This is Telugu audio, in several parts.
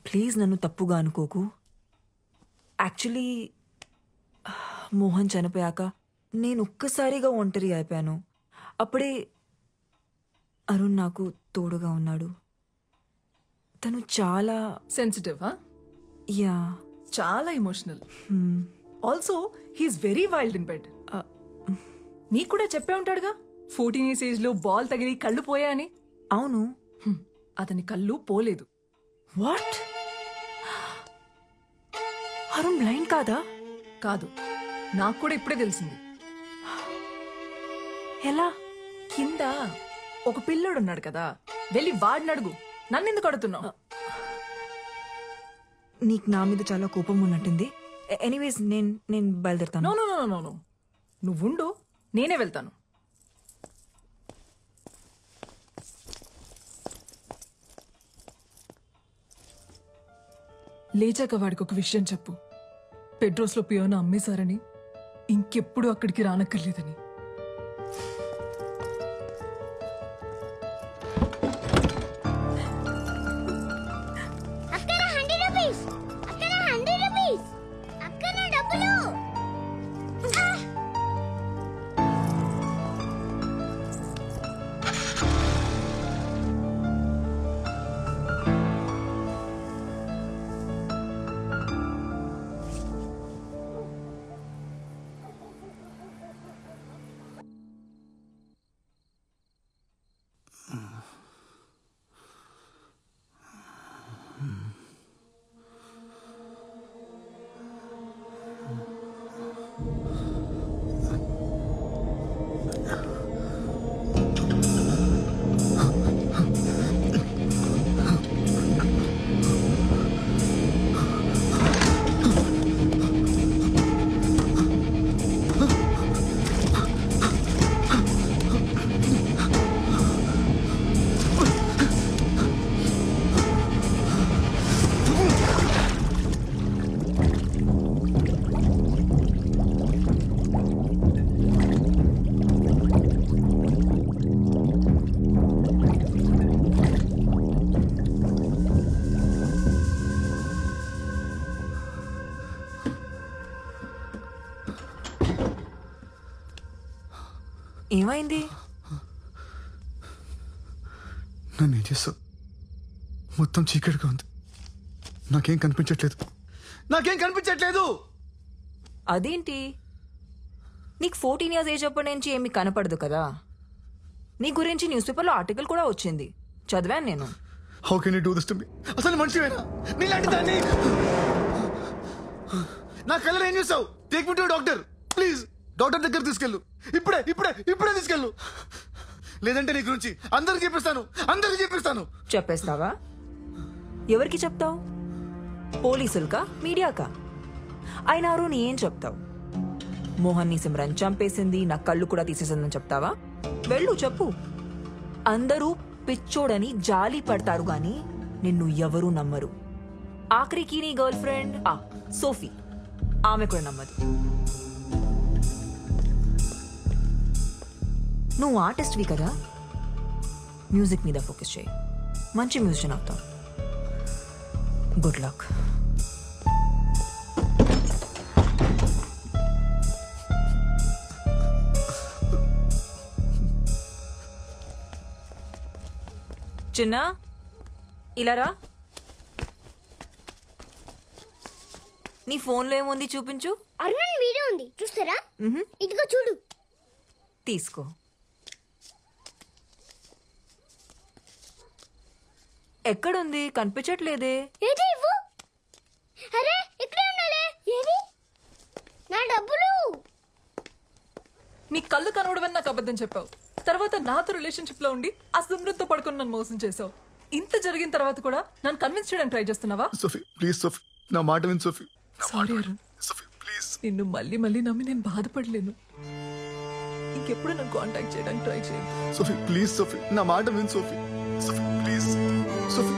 ప్లీజ్ నన్ను తప్పుగా అనుకోకు. యాక్చువల్లీ మోహన్ చనిపోయాక నేను ఒక్కసారిగా ఒంటరి అయిపోయాను. అప్పుడే అరుణ్ నాకు తోడుగా ఉన్నాడు. తను చాలా సెన్సిటివ్. యా, చాలా emotional. Also he's very wild in bed. నీకు కూడా చెప్పే ఉంటాడుగా 14 years ఏజ్ లో బాల్ తగిలి కళ్ళు పోయాయని. అవును. అతని కళ్ళు పోలేదు. వాట్? అరుణ్ బ్లైండ్ కాదా? కాదు, నాకు కూడా ఇప్పుడే తెలిసింది. ఎలా? కింద ఒక పిల్లోడున్నాడు కదా, వెళ్ళి వాడిని అడుగు. నన్నెందుకు అడుగుతున్నావు? నీకు నా మీద చాలా కోపం ఉన్నట్టుంది. ఎనీవేస్ నేను బయలుదేరుతాను. No no no no no, నువ్వుండు, నేనే వెళ్తాను. లేచాక వాడికి ఒక విషయం చెప్పు. పెడ్రోస్లో పియోనా అమ్మేశారని, ఇంకెప్పుడు అక్కడికి రానక్కర్లేదని. ఏమైంది? నన్ను ఏం చేస్తావు? మొత్తం చీకటిగా ఉంది. నాకేం కనిపించట్లేదు. అదేంటి? నీకు 14 years ఏజ్ అప్పటి నుంచి ఏమి కనపడదు కదా. నీ గురించి న్యూస్ పేపర్లో ఆర్టికల్ కూడా వచ్చింది, చదివాను నేను. How can you do this to me? అసలు మనిషివేనా? నీలాంటి దాన్ని నా కళ్ళలో ఏం చూసావు? Take me to doctor please. Doctor దగ్గర తీసుకెళ్ళు. ఇప్పుడే తీసుకెళ్ళు. లేదంటే నీ గురించి అందరికి చెప్పిస్తాను. చెప్పేస్తావా? ఎవరికి చెప్తావు? పోలీసులకా, మీడియాకా? అయినా అరుణ్ ఏం చెప్తావు? మోహన్ ని సిమ్రన్ చంపేసింది, నా కళ్ళు కూడా తీసేసిందని చెప్తావా? వెళ్ళు, చెప్పు. అందరూ పిచ్చోడని జాలి పడతారు గాని నిన్ను ఎవరూ నమ్మరు. ఆఖరికి నీ గర్ల్ ఫ్రెండ్ సోఫీ, ఆమె కూడా నమ్మదు. నువ్వు ఆర్టిస్ట్వి కదా, మ్యూజిక్ మీద ఫోకస్ చేయి. మంచి మ్యూజిషియన్ అవుతావు. Good luck. చిన్న, ఇలా రా. నీ ఫోన్లో ఏముంది చూపించు. అరుణ్ వీడియో ఉంది, చూస్తారా? ఇదిగో చూడు. తీసుకో. ఎక్కడుంది? కనిపించట్లేదే. ఏది ఇవ్వు. అరే ఇక్కడే ఉండాలి. ఏది? నా డబ్బులు. నీ కళ్ళు కనబడవని నాకు అబద్ధం చెప్పావు. తర్వాత నాతో రిలేషన్షిప్ లో ఉండి ఆ సిమ్రన్తో పడుకొని నన్ను మోసం చేసావు. ఇంత జరిగిన తర్వాత కూడా నన్ను కన్విన్స్ చేయడానికి ట్రై చేస్తున్నావా? సోఫీ ప్లీజ్ సోఫీ, నా మాట విను Sophie. Sorry Arun, Sophie please. నిన్ను మళ్ళీ మళ్ళీ నమ్మి నేను బాధపడలేను. ఇంకెప్పుడు నన్ను కాంటాక్ట్ చేయడానికి ట్రై చేయండి. సోఫీ ప్లీజ్ సోఫీ, నా మాట విను సోఫీ. Sophie please Sophie.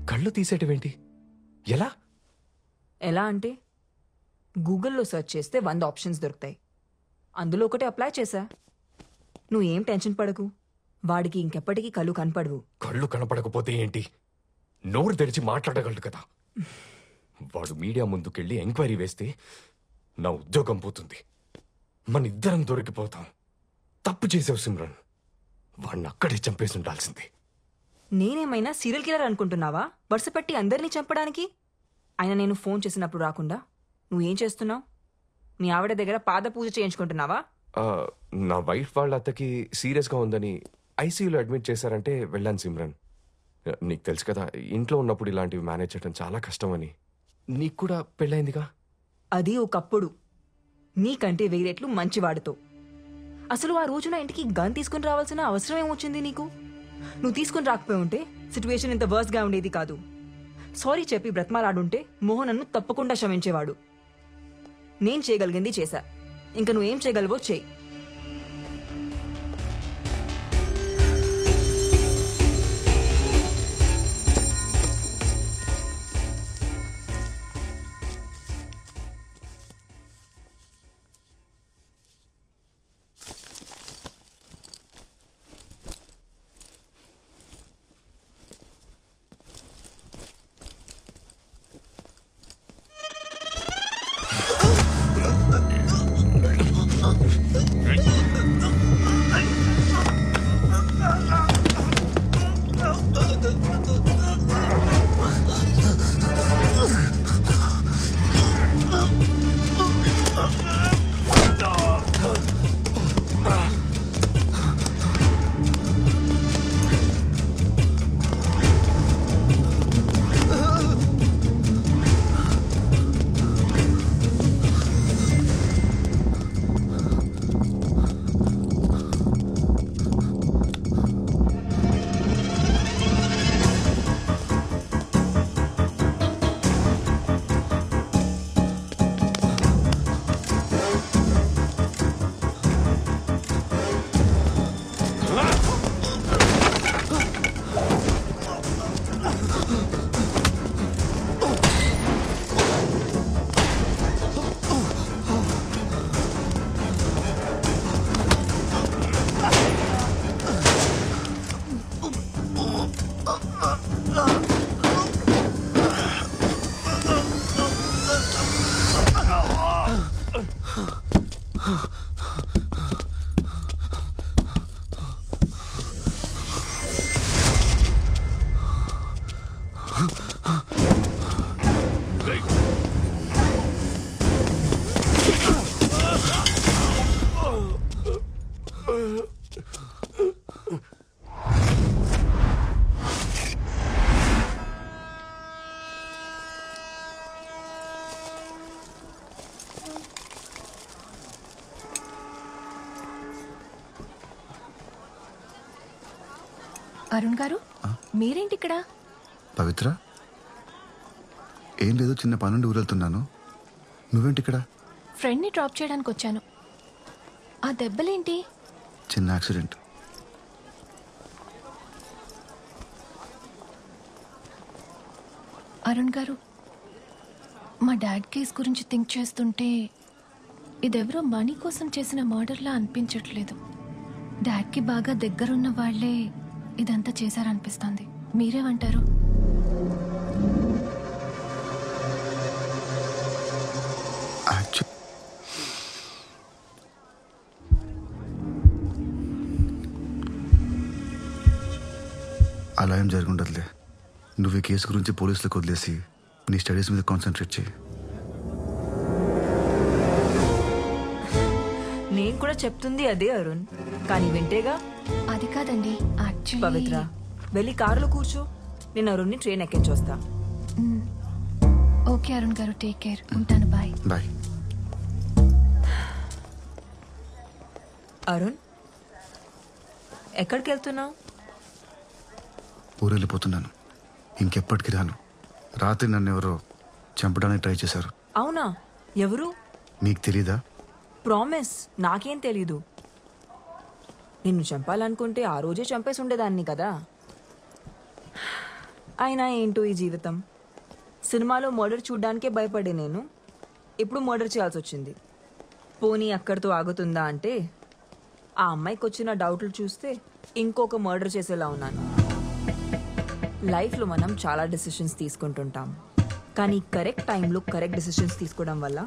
కళ్ళు తీసేటివేంటి? ఎలా? ఎలా అంటే గూగుల్లో సెర్చ్ చేస్తే 100 ఆప్షన్స్ దొరుకుతాయి. అందులో ఒకటి అప్లై చేశా. నువ్వేం టెన్షన్ పడకు, వాడికి ఇంకెప్పటికీ కళ్ళు కనపడవు. కళ్ళు కనపడకపోతే ఏంటి, నోరు తెరిచి మాట్లాడగలడు కదా. వాడు మీడియా ముందుకెళ్ళి ఎంక్వైరీ వేస్తే నా ఉద్యోగం పోతుంది, మన ఇద్దరం దొరికిపోతాం. తప్పు చేసావు సిమ్రన్, వాడిని అక్కడే చంపేసి ఉండాల్సింది. నేనేమైనా సీరియల్ కిల్లర్ అనుకుంటున్నావా వరుస పెట్టి అందరినీ చంపడానికి? ఆయన నేను ఫోన్ చేసినప్పుడు రాకుండా నువ్వేం చేస్తున్నావు? మీ ఆవిడ దగ్గర పాద పూజ చేయించుకుంటున్నావా? నా వైఫ్ వాళ్ళ అత్తకి సీరియస్గా ఉందని ఐసీయూలో అడ్మిట్ చేశారంటే వెళ్ళాను సిమ్రన్. నీకు తెలుసు కదా, ఇంట్లో ఉన్నప్పుడు ఇలాంటివి మేనేజ్ చేయడం చాలా కష్టమని. నీకు కూడా పెళ్ళైందిగా. అది ఒకప్పుడు, నీకంటే వేరేట్లు మంచివాడితో. అసలు ఆ రోజున ఇంటికి గన్ తీసుకుని రావాల్సిన అవసరం ఏమొచ్చింది నీకు? నువ్వు తీసుకుని రాకపోయి ఉంటే సిచ్యువేషన్ ఇంత వర్స్ గా ఉండేది కాదు. సారీ చెప్పి బ్రతమాలాడుంటే మోహన్ నన్ను తప్పకుండా క్షమించేవాడు. నేను చేయగలిగింది చేశా, ఇంకా నువ్వేం చేయగలవో చేయి. అరుణ్ గారు, మీరేంటి ఇక్కడ? పవిత్ర, ఏం లేదు, చిన్న పనుండి ఊరెళ్తున్నాను. నువ్వేంటి ఇక్కడ? ఫ్రెండ్ని డ్రాప్ చేయడానికి వచ్చాను. ఆ దెబ్బలేంటి? చిన్న యాక్సిడెంట్. అరుణ్ గారు, మా డాడ్ కేస్ గురించి థింక్ చేస్తుంటే ఇదెవరో మనీ కోసం చేసిన మర్డర్లా అనిపించట్లేదు. డాడ్కి బాగా దగ్గరున్న వాళ్లే ఇదంతా చేశారనిపిస్తుంది. మీరేమంటారు? గాయం జరిగి ఉండదులే. నువ్వు ఈ కేసు గురించి పోలీసులకు వదిలేసి నీ స్టడీస్ మీద కాన్సన్ట్రేట్ చేయి. నేను కూడా చెప్తుంది అదే అరుణ్, కానీ వింటేగా. అది కాదండి పవిత్ర, యాక్చువల్లీ వెళ్ళి కారులో కూర్చో, నేను అరుణ్ని ట్రైన్ ఎక్కించొస్తా. ఓకే అరుణ్ గారు, టేక్ కేర్, ఉంటాను, బాయ్. బాయ్. అరుణ్, ఎక్కడికి వెళ్తున్నావు? ఊరెళ్ళిపోతున్నాను. ఇంకెప్పటికి రాను. రాత్రి నన్ను ఎవరో చంపడానికి ట్రై చేశారు. అవునా? ఎవరు? నీకు తెలీదా? ప్రామిస్, నాకేం తెలీదు. నిన్ను చంపాలనుకుంటే ఆ రోజే చంపేసి ఉండేదాన్ని కదా. అయినా ఏంటో ఈ జీవితం. సినిమాలో మర్డర్ చూడ్డానికే భయపడే నేను ఇప్పుడు మర్డర్ చేయాల్సి వచ్చింది. పోనీ అక్కడితో ఆగుతుందా అంటే, ఆ అమ్మాయికి వచ్చిన డౌట్లు చూస్తే ఇంకొక మర్డర్ చేసేలా ఉన్నాను. లైఫ్లో మనం చాలా డెసిషన్స్ తీసుకుంటుంటాం, కానీ కరెక్ట్ టైంలో కరెక్ట్ డెసిషన్స్ తీసుకోవడం వల్ల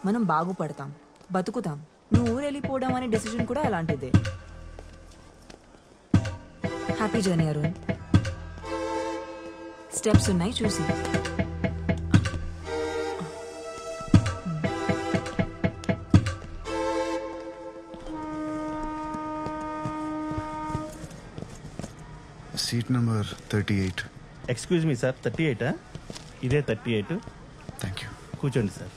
మనం బాగుపడతాం, బతుకుతాం. నువ్వు ఊరు వెళ్ళిపోవడం అనే డెసిషన్ కూడా అలాంటిదే. Happy journey Arun. స్టెప్స్ ఉన్నాయి చూసి. Seat number 38. Excuse me sir, 38 ఇదే 38. Thank you. కూర్చోండి సార్.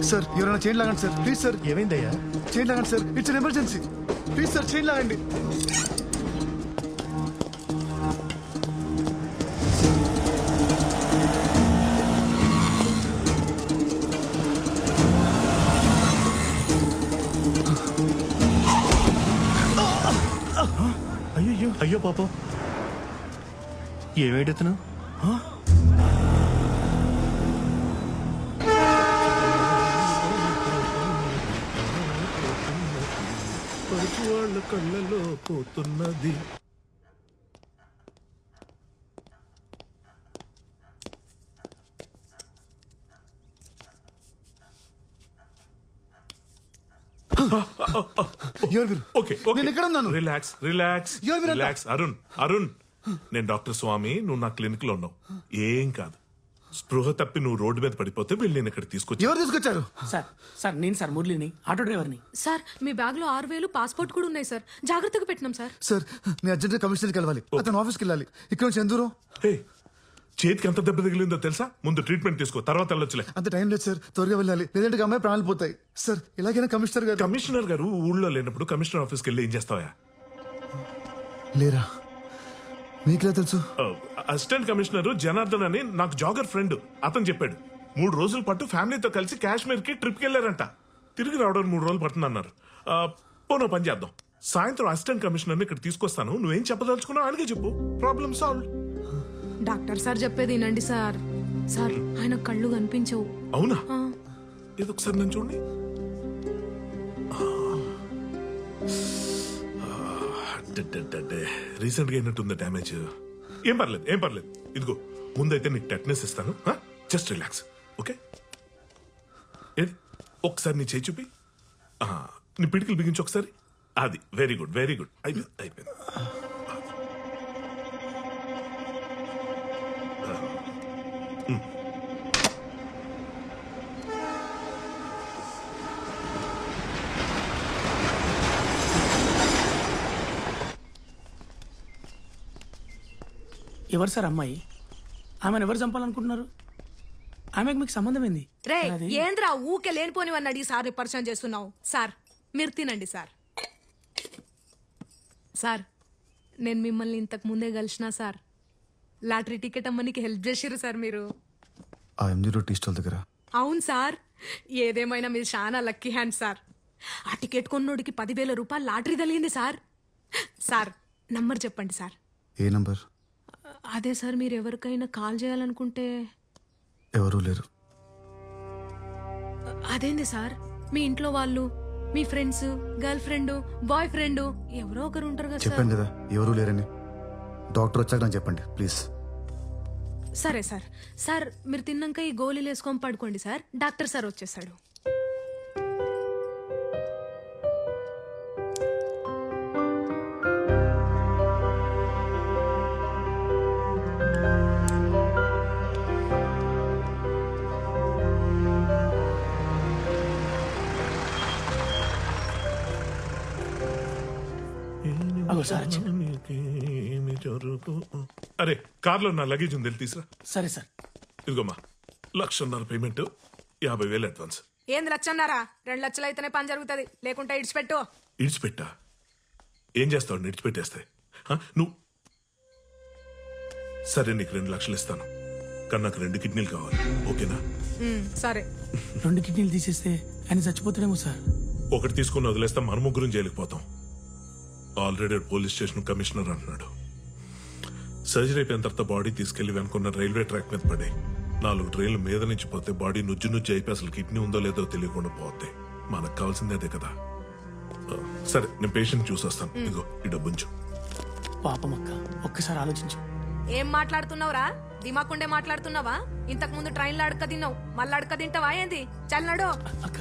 సార్, ఎవరైనా చైన్ లాగండి సార్, ప్లీజ్ సార్. ఏమైందయ్యా? చైన్ లాగండి sir, it's an emergency. Please sir, chain లాగండి. అయ్యో అయ్యో పాపం, ఏమేడుతున్నావు? వాళ్ళ కళ్ళలో పోతున్నది. ఎవరు మీరు? ఓకే నేను ఎక్కడ ఉన్నాను? రిలాక్స్ రిలాక్స్ ఎవరు మీరంతా? రిలాక్స్. అరుణ్ అరుణ్, నేను డాక్టర్ స్వామి, నువ్వు నా క్లినిక్ లో ఉన్నావు. ఏం కాదు. స్పృహ తప్పి నువ్వు రోడ్డు మీద పడిపోతే వీళ్ళు నేను ఇక్కడ తీసుకొచ్చి. ఎవరు తీసుకొచ్చారు? సార్ నేను సార్ మురళిని, ఆటో డ్రైవర్ని. సార్ మీ బ్యాగ్ లో 6,000 పాస్పోర్ట్ కూడా ఉన్నాయి సార్, జాగ్రత్తగా పెట్టినాం సార్. సార్, నేను అర్జెంట్ కమిషనర్కి వెళ్ళాలి. అతను ఆఫీస్కి వెళ్ళాలి. ఇక్కడ నుంచి ఎంత దూరం? హే, చేతికి ఎంత దెబ్బ తగిలిందో తెలుసా? ముందు ట్రీట్మెంట్ తీసుకో, తర్వాత వెళ్ళొచ్చులే. అంత టైం లేదు సార్, త్వరగా వెళ్ళాలి, లేదంటే అమ్మాయి ప్రాణాలు పోతాయి. సార్, ఇలాగైనా కమిషనర్ గారు. కమిషనర్ గారు ఊళ్ళో లేనప్పుడు కమిషనర్ ఆఫీస్కి వెళ్ళి ఏం చేస్తావా? లేరా? మీకులా తెలుసు? అసిస్టెంట్ కమిషనర్ జనార్దన్ అని నాకు జాగర్ ఫ్రెండ్, అతను చెప్పాడు. 3 రోజుల పాటు ఫ్యామిలీతో కలిసి కాశ్మీర్ కి ట్రిప్ కి వెళ్ళారంట. తిరిగి రావడానికి 3 రోజులు పడుతుందన్నారు. పోనో పని చేద్దాం, సాయంత్రం అసిస్టెంట్ కమిషనర్ ఇక్కడ తీసుకొస్తాను. నువ్వేం చెప్పదలుచుకున్నావు అలాగే చెప్పు, ప్రాబ్లం సాల్వ్. డాక్టర్ సార్ చెప్పేది వినండి సార్. సార్, ఆయన కళ్ళు కనిపించవు. అవునా? ఆ. ఇది ఒకసారి నేను చూడండి. రీసెంట్ గా అయినట్టుంది డ్యామేజ్. ఏం పర్లేదు ఏం పర్లేదు. ఇదిగో ముందైతే నీకు టెట్నెస్ ఇస్తాను. Just relax, okay? ఏది ఒకసారి నీ చేయి చూపి. నీ పిడికిలు బిగించి ఒకసారి. అది వెరీ గుడ్ వెరీ గుడ్. అయిపోయింది అయిపోయింది. ఎవరు సార్ అమ్మాయి? ఆమెను ఎవరు చంపాలనుకుంటున్నారు? ఆమెకు మీకు సంబంధం ఏంది? రే అది- ఏంద్రా ఊకే లేనిపోనివని అడిగి సార్ని పరిచయం చేస్తున్నావు. సార్ మీరు తినండి సార్. సార్, నేను మిమ్మల్ని ఇంతకు ముందే కలిసిన సార్. లాటరీ టికెట్ అమ్మనికి హెల్ప్ చేసిర్రు సార్ మీరు. ఆ ఎంజీ రోడ్ టీ స్టాల్ దగ్గర. అవును సార్, ఏదేమైనా మీరు చాలా లక్కీ హ్యాండ్ సార్. ఆ టికెట్ కొన్నోడికి 10,000 రూపాయలు లాటరీ తగిలింది సార్. సార్ నంబర్ చెప్పండి సార్. ఏ నంబర్? అదే సార్, మీరు ఎవరికైనా కాల్ చేయాలనుకుంటే. ఎవరూ లేరు. అదేంది సార్, మీ ఇంట్లో వాళ్ళు, మీ friends, girl friend, boy friend ఎవరో ఒకరు ఉంటారు కదా సార్. చెప్పాను కదా ఎవరూ లేరని. డాక్టర్ వచ్చాక నాకు చెప్పండి ప్లీజ్. సరే సార్. సార్ మీరు తిన్నాక ఈ గోళీలు వేసుకొని పడుకోండి సార్, డాక్టర్ సార్ వచ్చేసాడు. అగో సార్ వచ్చిండు. అరే కార్లో నా లగేజ్ ఉంది, వెళ్ళి తీసురా. సరే సార్. ఇదిగోమ్మా 1,00,000 payment, 50,000 advance. ఏంది లచ్చన్నారా? 2 లక్షలు అయితేనే పని జరుగుతుంది, లేకుంటే ఇడిచిపెట్టు. ఇడిచిపెట్టా? ఏం చేస్తావు ఇడిచిపెట్టేస్తే? నువ్వు సరే, నీకు 2 లక్షలు ఇస్తాను, కానీ నాకు 2 కిడ్నీలు కావాలి, ఓకేనా? సరే. 2 కిడ్నీలు తీసేస్తే ఆయన చచ్చిపోతాడేమో సార్. ఒకటి తీసుకుని వదిలేస్తే మన ముగ్గురం జైలుకి పోతాం. ఆల్రెడీ పోలీస్ స్టేషన్ కమిషనర్ అంటున్నాడు. సర్జరీ అయిపోయిన తర్వాత బాడీ తీసుకెళ్లి వెనుకున్న రైల్వే ట్రాక్ మీద పడి 4 ట్రైన్ల మీద నుంచి పోతే బాడీ నుజ్జు అయిపోయి అసలు కిడ్నీ ఉందో లేదో తెలియకుండా పోతే మనకు కావాల్సిందే అదే కదా. సరే, నేను పేషెంట్ చూసొస్తాను. ఇదిగో ఈ డబ్బుంచు. పాపం అక్క, ఒక్కసారి ఆలోచించు. ఏం మాట్లాడుతున్నావురా? దిమాకుండే మాట్లాడుతున్నావా? ఇంతకు ముందు ట్రైన్లో అడక తిన్నావు, మళ్ళీ అడక తింటావా ఏంది? చల్లడు. అక్క